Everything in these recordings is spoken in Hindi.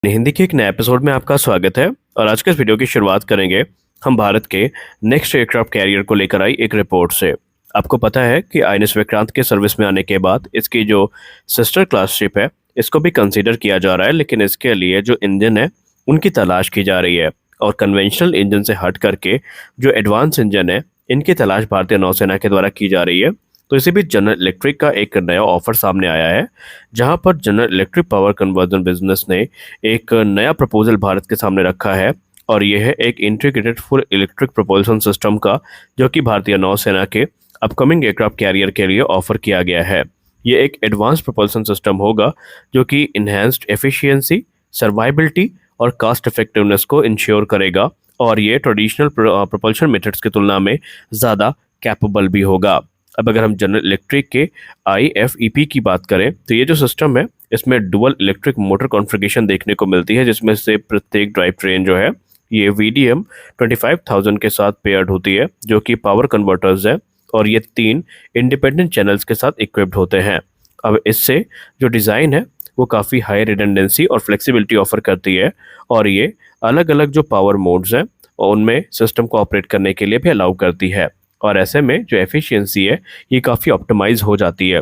हिंदी के एक नए एपिसोड में आपका स्वागत है। और आज के इस वीडियो की शुरुआत करेंगे हम भारत के नेक्स्ट एयरक्राफ्ट कैरियर को लेकर आई एक रिपोर्ट से। आपको पता है कि आईएनएस विक्रांत के सर्विस में आने के बाद इसकी जो सिस्टर क्लास शिप है इसको भी कंसीडर किया जा रहा है, लेकिन इसके लिए जो इंजन है उनकी तलाश की जा रही है। और कन्वेंशनल इंजन से हट करके जो एडवांस इंजन है इनकी तलाश भारतीय नौसेना के द्वारा की जा रही है। तो इसी बीच जनरल इलेक्ट्रिक का एक नया ऑफर सामने आया है, जहां पर general electric power conversion business ने एक नया प्रपोजल भारत के सामने रखा है। और यह है एक integrated full electric propulsion system का, जो कि भारतीय नौसेना के अपकमिंग एयरक्राफ्ट कैरियर के लिए ऑफर किया गया है। ये एक एडवांस प्रोपल्शन सिस्टम होगा जो कि इन्हेंस्ड एफिशिएंसी, सर्वाइबिलिटी और कास्ट इफेक्टिवनेस को इंश्योर करेगा। और ये ट्रेडिशनल प्रोपल्शन मेथड्स की तुलना में ज़्यादा कैपेबल भी होगा। अब अगर हम जनरल इलेक्ट्रिक के IFEP की बात करें तो ये जो सिस्टम है इसमें डुअल इलेक्ट्रिक मोटर कॉन्फ़िगरेशन देखने को मिलती है, जिसमें से प्रत्येक ड्राइव ट्रेन जो है ये VDM 25,000 के साथ पेयर्ड होती है, जो कि पावर कन्वर्टर्स है। और ये 3 इंडिपेंडेंट चैनल्स के साथ इक्विप्ड होते हैं। अब इससे जो डिज़ाइन है वो काफ़ी हाई रिडंडेंसी और फ्लेक्सिबिलिटी ऑफर करती है। और ये अलग अलग जो पावर मोड्स हैं उनमें सिस्टम को ऑपरेट करने के लिए भी अलाउ करती है। और ऐसे में जो एफिशिएंसी है ये काफ़ी ऑप्टिमाइज हो जाती है।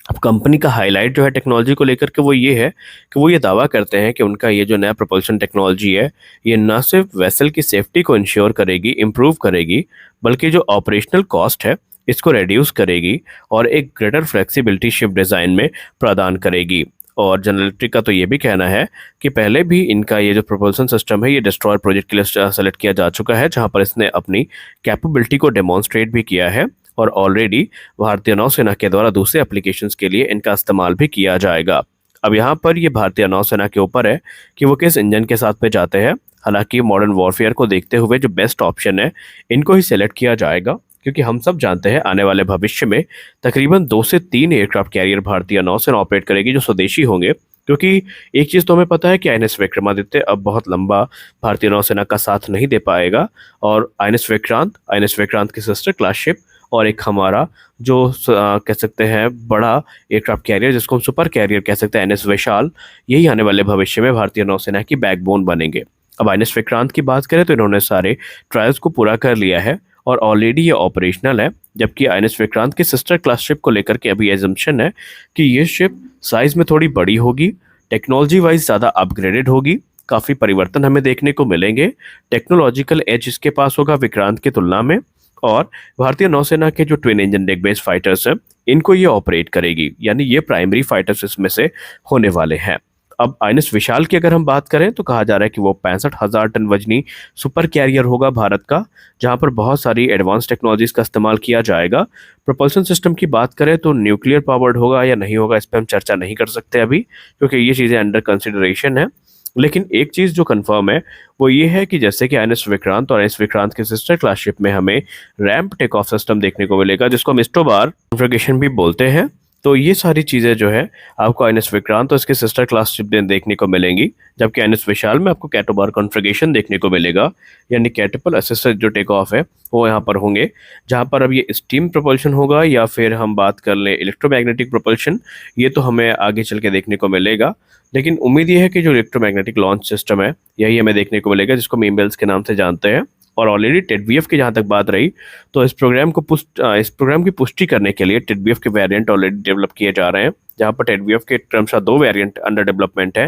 अब कंपनी का हाईलाइट जो है टेक्नोलॉजी को लेकर के वो ये है कि वो ये दावा करते हैं कि उनका ये जो नया प्रोपल्शन टेक्नोलॉजी है ये न सिर्फ वेसल की सेफ्टी को इंश्योर करेगी, इम्प्रूव करेगी, बल्कि जो ऑपरेशनल कॉस्ट है इसको रिड्यूस करेगी और एक ग्रेटर फ्लेक्सिबिलिटी शिप डिज़ाइन में प्रदान करेगी। और जनरल इलेक्ट्रिक का तो ये भी कहना है कि पहले भी इनका ये जो प्रोपल्शन सिस्टम है ये डिस्ट्रॉयर प्रोजेक्ट के लिए सेलेक्ट किया जा चुका है, जहां पर इसने अपनी कैपेबिलिटी को डेमोन्स्ट्रेट भी किया है। और ऑलरेडी भारतीय नौसेना के द्वारा दूसरे एप्लीकेशंस के लिए इनका इस्तेमाल भी किया जाएगा। अब यहाँ पर ये भारतीय नौसेना के ऊपर है कि वो किस इंजन के साथ पे जाते हैं। हालांकि मॉडर्न वॉरफेयर को देखते हुए जो बेस्ट ऑप्शन है इनको ही सेलेक्ट किया जाएगा, क्योंकि हम सब जानते हैं आने वाले भविष्य में तकरीबन 2 से 3 एयरक्राफ्ट कैरियर भारतीय नौसेना ऑपरेट करेगी जो स्वदेशी होंगे। क्योंकि एक चीज़ तो हमें पता है कि INS विक्रमादित्य अब बहुत लंबा भारतीय नौसेना का साथ नहीं दे पाएगा। और INS विक्रांत की सिस्टर क्लास शिप और एक हमारा जो कह सकते हैं बड़ा एयरक्राफ्ट कैरियर जिसको हम सुपर कैरियर कह सकते हैं NS विशाल, यही आने वाले भविष्य में भारतीय नौसेना की बैकबोन बनेंगे। अब INS विक्रांत की बात करें तो इन्होंने सारे ट्रायल्स को पूरा कर लिया है और ऑलरेडी ये ऑपरेशनल है। जबकि INS विक्रांत की सिस्टर क्लास शिप को लेकर के अभी एजम्पशन है कि ये शिप साइज में थोड़ी बड़ी होगी, टेक्नोलॉजी वाइज ज़्यादा अपग्रेडेड होगी, काफ़ी परिवर्तन हमें देखने को मिलेंगे, टेक्नोलॉजिकल एज इसके पास होगा विक्रांत की तुलना में। और भारतीय नौसेना के जो twin engine deck based fighters हैं इनको ये ऑपरेट करेगी, यानी ये प्राइमरी फाइटर्स इसमें से होने वाले हैं। अब INS विशाल की अगर हम बात करें तो कहा जा रहा है कि वो 65,000 टन वजनी सुपर कैरियर होगा भारत का, जहां पर बहुत सारी एडवांस टेक्नोलॉजीज का इस्तेमाल किया जाएगा। प्रोपल्शन सिस्टम की बात करें तो न्यूक्लियर पावर्ड होगा या नहीं होगा इस पर हम चर्चा नहीं कर सकते अभी, क्योंकि ये चीज़ें अंडर कंसिडरेशन है। लेकिन एक चीज़ जो कंफर्म है वो ये है कि जैसे कि INS विक्रांत और INS विक्रांत के सिस्टर क्लास शिप में हमें रैंप टेक ऑफ सिस्टम देखने को मिलेगा, जिसको हम स्टोबार कॉन्फ़िगरेशन भी बोलते हैं। तो ये सारी चीज़ें जो है आपको INS विक्रांत और इसके सिस्टर क्लास शिप में देखने को मिलेंगी। जबकि INS विशाल में आपको कैटोबार कॉन्फ़िगरेशन देखने को मिलेगा, यानी कैटपल असिस्टेड जो टेक ऑफ है वो यहाँ पर होंगे, जहाँ पर अब ये स्टीम प्रोपल्शन होगा या फिर हम बात कर लें इलेक्ट्रोमैग्नेटिक प्रोपल्शन, ये तो हमें आगे चल के देखने को मिलेगा। लेकिन उम्मीद ये है कि जो इलेक्ट्रोमैग्नेटिक लॉन्च सिस्टम है यही हमें देखने को मिलेगा, जिसको हम ईमेल्स के नाम से जानते हैं। और ऑलरेडी टेडबीएफ की जहाँ तक बात रही तो इस प्रोग्राम की पुष्टि करने के लिए टेडबीएफ के वेरिएंट ऑलरेडी डेवलप किए जा रहे हैं, जहाँ पर टेडबीएफ के क्रमशः 2 वेरिएंट अंडर डेवलपमेंट है।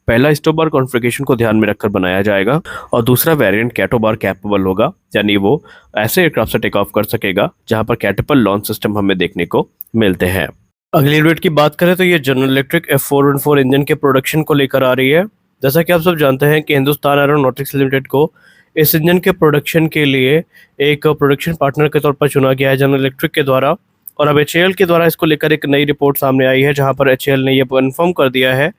पहला स्टोबार कॉन्फ़िगरेशन को ध्यान में रखकर बनाया जाएगा और दूसरा वेरिएंट कैटोबार कैपेबल होगा, यानी वो ऐसे एयरक्राफ्ट से टेक ऑफ कर सकेगा जहाँ पर कैटपल लॉन्च सिस्टम हमें देखने को मिलते हैं। अगली अपडेट की बात करें तो ये जनरल इलेक्ट्रिक F414 इंजन के प्रोडक्शन को लेकर आ रही है। जैसा कि आप सब जानते हैं कि हिंदुस्तान एरोनॉटिक्स लिमिटेड को इस इंजन के प्रोडक्शन के लिए एक प्रोडक्शन पार्टनर के तौर पर चुना गया है जनरल इलेक्ट्रिक के द्वारा। और अब HAL के द्वारा इसको लेकर एक नई रिपोर्ट सामने आई है, जहां पर HAL ने यह कन्फर्म कर दिया है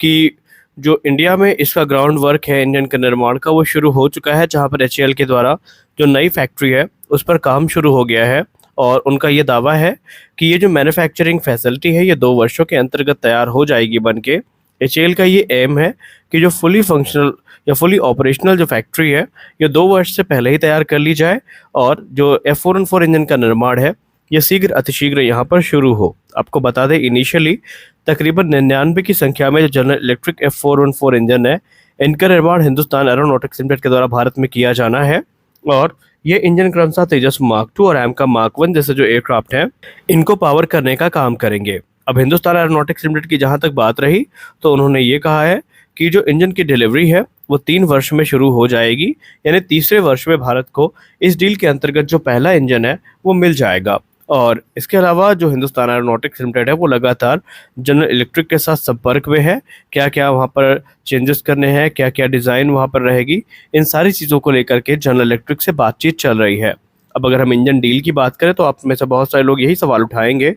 कि जो इंडिया में इसका ग्राउंड वर्क है इंजन के निर्माण का वो शुरू हो चुका है, जहाँ पर HAL के द्वारा जो नई फैक्ट्री है उस पर काम शुरू हो गया है। और उनका ये दावा है कि ये जो मैन्युफैक्चरिंग फैसिलिटी है ये 2 वर्षों के अंतर्गत तैयार हो जाएगी बन के। HAL का ये एम है कि जो फुली फंक्शनल या फुली ऑपरेशनल जो फैक्ट्री है ये 2 वर्ष से पहले ही तैयार कर ली जाए और जो F414 इंजन का निर्माण है ये शीघ्र अतिशीघ्र यहाँ पर शुरू हो। आपको बता दें इनिशियली तकरीबन 99 की संख्या में जो जनरल इलेक्ट्रिक F414 इंजन है, इनका निर्माण हिंदुस्तान एरोनॉटिक्स लिमिटेड के द्वारा भारत में किया जाना है। और ये इंजन क्रमशः तेजस मार्क 2 और एमका मार्क 1 जैसे जो एयरक्राफ्ट हैं, इनको पावर करने का काम करेंगे। अब हिंदुस्तान एरोनॉटिक्स लिमिटेड की जहां तक बात रही, तो उन्होंने ये कहा है कि जो इंजन की डिलीवरी है वो 3 वर्ष में शुरू हो जाएगी, यानी तीसरे वर्ष में भारत को इस डील के अंतर्गत जो पहला इंजन है वो मिल जाएगा। और इसके अलावा जो हिंदुस्तान एरोनॉटिक्स लिमिटेड है वो लगातार जनरल इलेक्ट्रिक के साथ संपर्क में है। क्या क्या वहाँ पर चेंजेस करने हैं, क्या क्या डिज़ाइन वहाँ पर रहेगी, इन सारी चीज़ों को लेकर के जनरल इलेक्ट्रिक से बातचीत चल रही है। अब अगर हम इंजन डील की बात करें तो आप में से बहुत सारे लोग यही सवाल उठाएंगे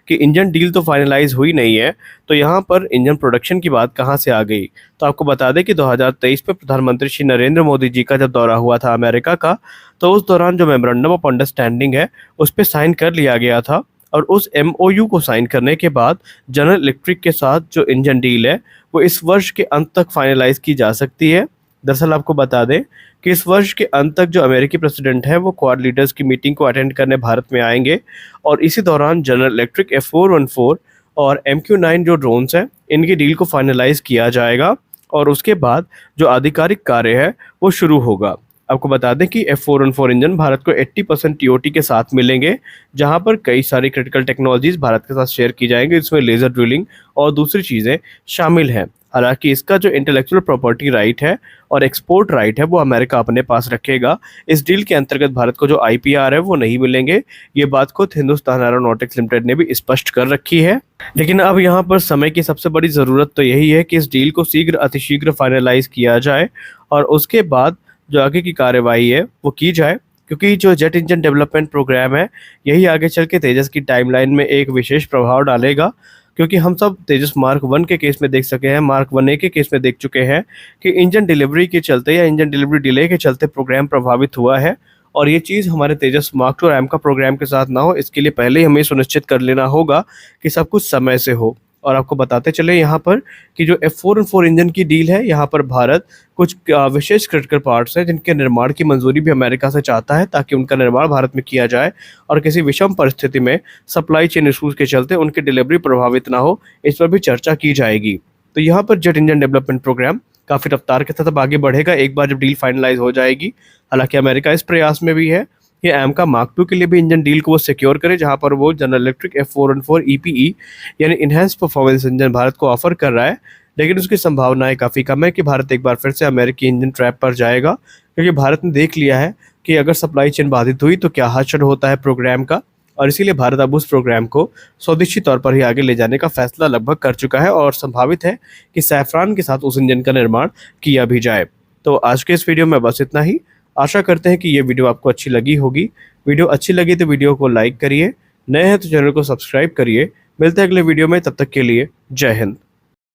कि इंजन डील तो फाइनलाइज हुई नहीं है, तो यहाँ पर इंजन प्रोडक्शन की बात कहाँ से आ गई। तो आपको बता दें कि 2023 में प्रधानमंत्री श्री नरेंद्र मोदी जी का जब दौरा हुआ था अमेरिका का, तो उस दौरान जो मेमोरेंडम ऑफ अंडरस्टैंडिंग है उस पर साइन कर लिया गया था। और उस MOU को साइन करने के बाद जनरल इलेक्ट्रिक के साथ जो इंजन डील है वो इस वर्ष के अंत तक फाइनलाइज की जा सकती है। दरअसल आपको बता दें कि इस वर्ष के अंत तक जो अमेरिकी प्रेसिडेंट है वो क्वाड लीडर्स की मीटिंग को अटेंड करने भारत में आएंगे, और इसी दौरान जनरल इलेक्ट्रिक F414 और MQ9 जो ड्रोन्स हैं इनकी डील को फाइनलाइज किया जाएगा, और उसके बाद जो आधिकारिक कार्य है वो शुरू होगा। आपको बता दें कि F414 इंजन भारत को 80% TOT के साथ मिलेंगे, जहां पर कई सारी क्रिटिकल टेक्नोलॉजीज भारत के साथ शेयर की जाएंगी, इसमें लेज़र ड्रिलिंग और दूसरी चीज़ें शामिल हैं। हालांकि इसका जो इंटेलेक्चुअल प्रॉपर्टी राइट है और एक्सपोर्ट राइट है वो अमेरिका अपने पास रखेगा। इस डील के अंतर्गत भारत को जो IPR है वो नहीं मिलेंगे। ये बात खुद हिंदुस्तान एरोनॉटिक्स लिमिटेड ने भी स्पष्ट कर रखी है। लेकिन अब यहाँ पर समय की सबसे बड़ी ज़रूरत तो यही है कि इस डील को शीघ्र अतिशीघ्र फाइनलाइज किया जाए, और उसके बाद जो आगे की कार्यवाही है वो की जाए, क्योंकि जो जेट इंजन डेवलपमेंट प्रोग्राम है यही आगे चल के तेजस की टाइमलाइन में एक विशेष प्रभाव डालेगा। क्योंकि हम सब तेजस मार्क 1 के केस में देख सके हैं, मार्क 1A के केस में देख चुके हैं कि इंजन डिलीवरी के चलते या इंजन डिलीवरी डिले के चलते प्रोग्राम प्रभावित हुआ है। और ये चीज़ हमारे तेजस मार्क 2 और एमका प्रोग्राम के साथ ना हो, इसके लिए पहले ही हमें सुनिश्चित कर लेना होगा कि सब कुछ समय से हो। और आपको बताते चले यहाँ पर कि जो F414 इंजन की डील है, यहाँ पर भारत कुछ विशेष क्रिटिकल पार्ट्स हैं जिनके निर्माण की मंजूरी भी अमेरिका से चाहता है, ताकि उनका निर्माण भारत में किया जाए और किसी विषम परिस्थिति में सप्लाई चेन इशूज़ के चलते उनकी डिलीवरी प्रभावित ना हो, इस पर भी चर्चा की जाएगी। तो यहाँ पर जेट इंजन डेवलपमेंट प्रोग्राम काफ़ी रफ्तार के साथ अब आगे बढ़ेगा एक बार जब डील फाइनलाइज हो जाएगी। हालांकि अमेरिका इस प्रयास में भी है कि एमका मार्क 2 के लिए भी इंजन डील को वो सिक्योर करे, जहां पर वो जनरल इलेक्ट्रिक F414 EPE यानी इनहेंस परफॉर्मेंस इंजन भारत को ऑफर कर रहा है। लेकिन उसकी संभावनाएं काफ़ी कम है कि भारत एक बार फिर से अमेरिकी इंजन ट्रैप पर जाएगा, क्योंकि भारत ने देख लिया है कि अगर सप्लाई चेन बाधित हुई तो क्या हादसा होता है प्रोग्राम का। और इसीलिए भारत अब उस प्रोग्राम को स्वदेशी तौर पर ही आगे ले जाने का फैसला लगभग कर चुका है, और संभावित है कि सैफरान के साथ उस इंजन का निर्माण किया भी जाए। तो आज के इस वीडियो में बस इतना ही। आशा करते हैं कि ये वीडियो आपको अच्छी लगी होगी। वीडियो अच्छी लगी तो वीडियो को लाइक करिए, नए हैं तो चैनल को सब्सक्राइब करिए। मिलते हैं अगले वीडियो में, तब तक के लिए जय हिंद।